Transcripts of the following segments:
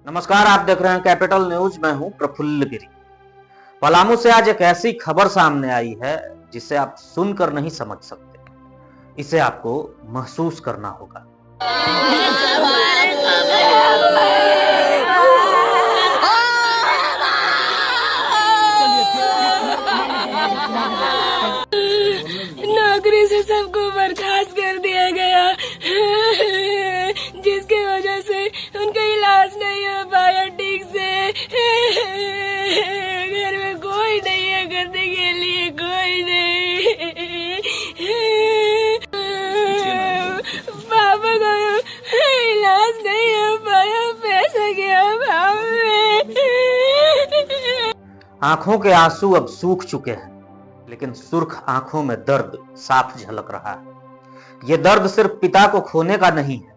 नमस्कार, आप देख रहे हैं कैपिटल न्यूज। मैं हूं प्रफुल्ल गिरी। पलामू से आज एक ऐसी खबर सामने आई है जिसे आप सुनकर नहीं समझ सकते। इसे आपको महसूस करना होगा। नौकरी से सबको बर्खास्त कर दिया गया, जिसकी वजह से उनका इलाज नहीं हो पाया ठीक से। घर में कोई नहीं है, करने के लिए कोई नहीं। पापा का इलाज नहीं हो पाया, पैसा गया भाव में। आंखों के आंसू अब सूख चुके हैं, लेकिन सुर्ख आंखों में दर्द साफ झलक रहा है। यह दर्द सिर्फ पिता को खोने का नहीं है,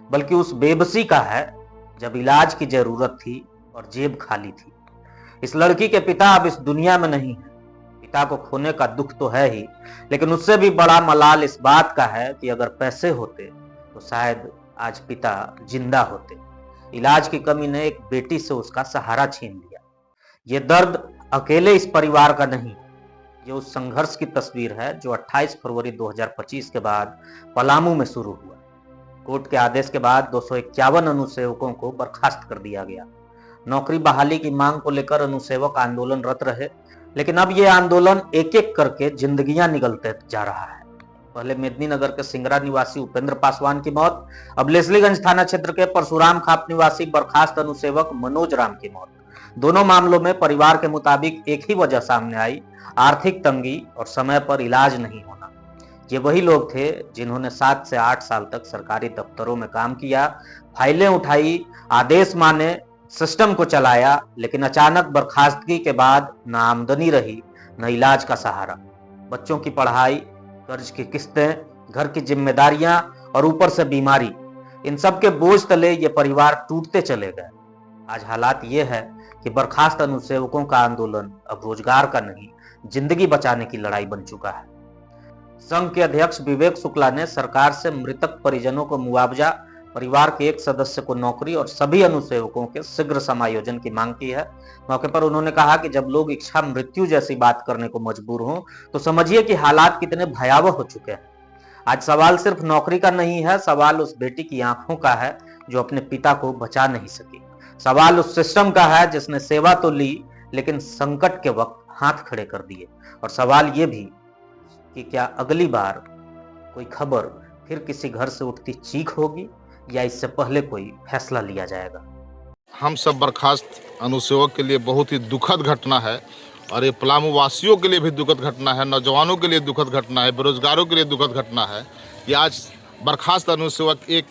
बल्कि उस बेबसी का है जब इलाज की जरूरत थी और जेब खाली थी। इस लड़की के पिता अब इस दुनिया में नहीं है। पिता को खोने का दुख तो है ही, लेकिन उससे भी बड़ा मलाल इस बात का है कि अगर पैसे होते तो शायद आज पिता जिंदा होते। इलाज की कमी ने एक बेटी से उसका सहारा छीन लिया। ये दर्द अकेले इस परिवार का नहीं, ये उस संघर्ष की तस्वीर है जो 28 फरवरी 2025 के बाद पलामू में शुरू हुआ। कोर्ट के आदेश के बाद 251 अनुसेवकों को बर्खास्त कर दिया गया। नौकरी बहाली की मांग को लेकर अनुसेवक आंदोलनरत रहे, लेकिन अब ये आंदोलन एक एक करके जिंदगियां निगलते जा रहा है। पहले मेदिनीनगर के सिंगरा निवासी उपेंद्र पासवान की मौत, अब लेस्लीगंज थाना क्षेत्र के परशुराम खाप निवासी बर्खास्त अनुसेवक मनोज राम की मौत। दोनों मामलों में परिवार के मुताबिक एक ही वजह सामने आई, आर्थिक तंगी और समय पर इलाज नहीं होना। ये वही लोग थे जिन्होंने 7 से 8 साल तक सरकारी दफ्तरों में काम किया, फाइलें उठाई, आदेश माने, सिस्टम को चलाया, लेकिन अचानक बर्खास्तगी के बाद न आमदनी रही, न इलाज का सहारा। बच्चों की पढ़ाई, कर्ज की किस्तें, घर की जिम्मेदारियां और ऊपर से बीमारी, इन सब के बोझ तले ये परिवार टूटते चले गए। आज हालात ये है कि बर्खास्त अनुसेवकों का आंदोलन अब रोजगार का नहीं, जिंदगी बचाने की लड़ाई बन चुका है। संघ के अध्यक्ष विवेक शुक्ला ने सरकार से मृतक परिजनों को मुआवजा, परिवार के एक सदस्य को नौकरी और सभी अनुसेवकों के शीघ्र समायोजन की मांग की है। मौके पर उन्होंने कहा कि जब लोग इच्छा मृत्यु जैसी बात करने को मजबूर हों तो समझिए कि हालात कितने भयावह हो चुके हैं। आज सवाल सिर्फ नौकरी का नहीं है, सवाल उस बेटी की आंखों का है जो अपने पिता को बचा नहीं सकी। सवाल उस सिस्टम का है जिसने सेवा तो ली, लेकिन संकट के वक्त हाथ खड़े कर दिए। और सवाल ये भी कि क्या अगली बार कोई खबर फिर किसी घर से उठती चीख होगी या इससे पहले कोई फैसला लिया जाएगा। हम सब बर्खास्त अनुसेवक के लिए बहुत ही दुखद घटना है, और ये पलामू वासियों के लिए भी दुखद घटना है, नौजवानों के लिए दुखद घटना है, बेरोजगारों के लिए दुखद घटना है कि आज बर्खास्त अनुसेवक एक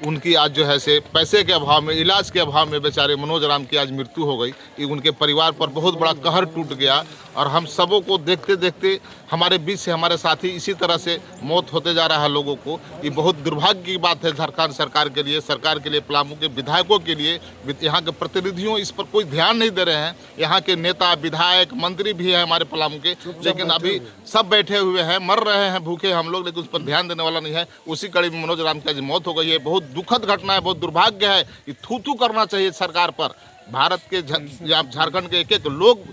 उनकी आज जो है से पैसे के अभाव में, इलाज के अभाव में बेचारे मनोज राम की आज मृत्यु हो गई। ये उनके परिवार पर बहुत बड़ा कहर टूट गया, और हम सबों को देखते देखते हमारे बीच से हमारे साथी इसी तरह से मौत होते जा रहा है लोगों को। ये बहुत दुर्भाग्य की बात है झारखंड सरकार के लिए, पलामू के विधायकों के लिए। यहाँ के प्रतिनिधियों इस पर कोई ध्यान नहीं दे रहे हैं। यहाँ के नेता, विधायक, मंत्री भी हैं हमारे पलामू के, लेकिन अभी सब बैठे हुए हैं, मर रहे हैं भूखे हम लोग, लेकिन उस पर ध्यान देने वाला नहीं है। उसी कड़ी में मनोज राम की आज मौत हो गई है। बहुत दुखद घटना है, बहुत दुर्भाग्य है। ये थू करना चाहिए सरकार पर। भारत के झारखंड के एक एक लोग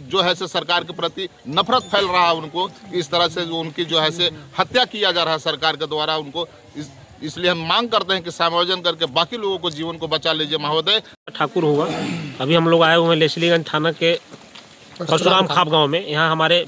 जो है से सरकार के प्रति नफरत फैल रहा है उनको, इस तरह से जो उनकी जो है से हत्या किया जा रहा है सरकार के द्वारा उनको। इसलिए हम मांग करते हैं कि समायोजन करके बाकी लोगों को जीवन को बचा लीजिए। महोदय ठाकुर हुआ, अभी हम लोग आए हुए हैं लेस्लीगंज थाना के परशुराम खाप गाँव में। यहाँ हमारे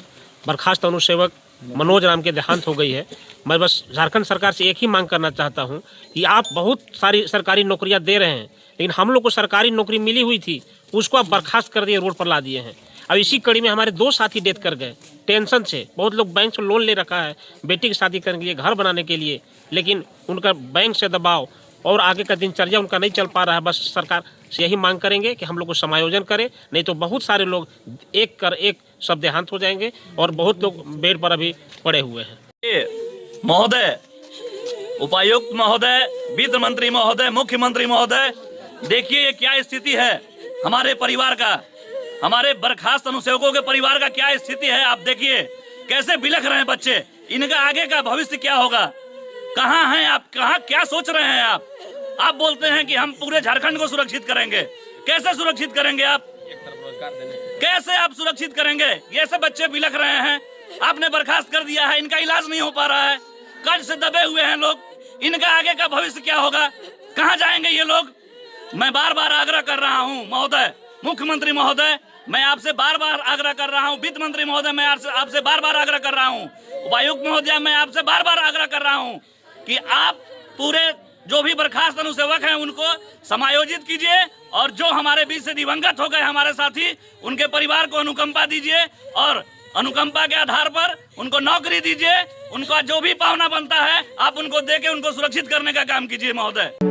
बर्खास्त अनुसेवक मनोज राम के देहांत हो गई है। मैं बस झारखंड सरकार से एक ही मांग करना चाहता हूँ कि आप बहुत सारी सरकारी नौकरियाँ दे रहे हैं, लेकिन हम लोग को सरकारी नौकरी मिली हुई थी, उसको आप बर्खास्त कर दिए, रोड पर ला दिए हैं। अब इसी कड़ी में हमारे 2 साथी डेथ कर गए टेंशन से। बहुत लोग बैंक से लोन ले रखा है बेटी की शादी करने के लिए, घर बनाने के लिए, लेकिन उनका बैंक से दबाव और आगे का दिनचर्या उनका नहीं चल पा रहा है। बस सरकार से यही मांग करेंगे कि हम लोग को समायोजन करें, नहीं तो बहुत सारे लोग एक सब देहांत हो जाएंगे और बहुत लोग बेड पर अभी पड़े हुए हैं। महोदय, उपायुक्त महोदय, वित्त मंत्री महोदय, मुख्यमंत्री महोदय, देखिए ये क्या स्थिति है हमारे परिवार का, हमारे बर्खास्त अनुसेवकों के परिवार का क्या स्थिति है। आप देखिए कैसे बिलख रहे हैं बच्चे। इनका आगे का भविष्य क्या होगा? कहाँ हैं आप? कहाँ क्या सोच रहे हैं आप? आप बोलते हैं कि हम पूरे झारखंड को सुरक्षित करेंगे। कैसे सुरक्षित करेंगे आप? कैसे आप सुरक्षित करेंगे? ये सब बच्चे बिलख रहे हैं, आपने बर्खास्त कर दिया है, इनका इलाज नहीं हो पा रहा है, कर्ज से दबे हुए हैं लोग, इनका आगे का भविष्य क्या होगा? कहाँ जाएंगे ये लोग? मैं बार बार आग्रह कर रहा हूँ महोदय, मुख्यमंत्री महोदय, मैं आपसे बार बार आग्रह कर रहा हूँ, वित्त मंत्री महोदय, मैं आपसे बार बार आग्रह कर रहा हूँ, उपायुक्त महोदय, मैं आपसे बार बार आग्रह कर रहा हूँ कि आप पूरे जो भी बर्खास्त अनुसेवक हैं उनको समायोजित कीजिए और जो हमारे बीच से दिवंगत हो गए हमारे साथी, उनके परिवार को अनुकंपा दीजिए और अनुकंपा के आधार पर उनको नौकरी दीजिए, उनका जो भी पावना बनता है आप उनको देके उनको सुरक्षित करने का काम कीजिए महोदय।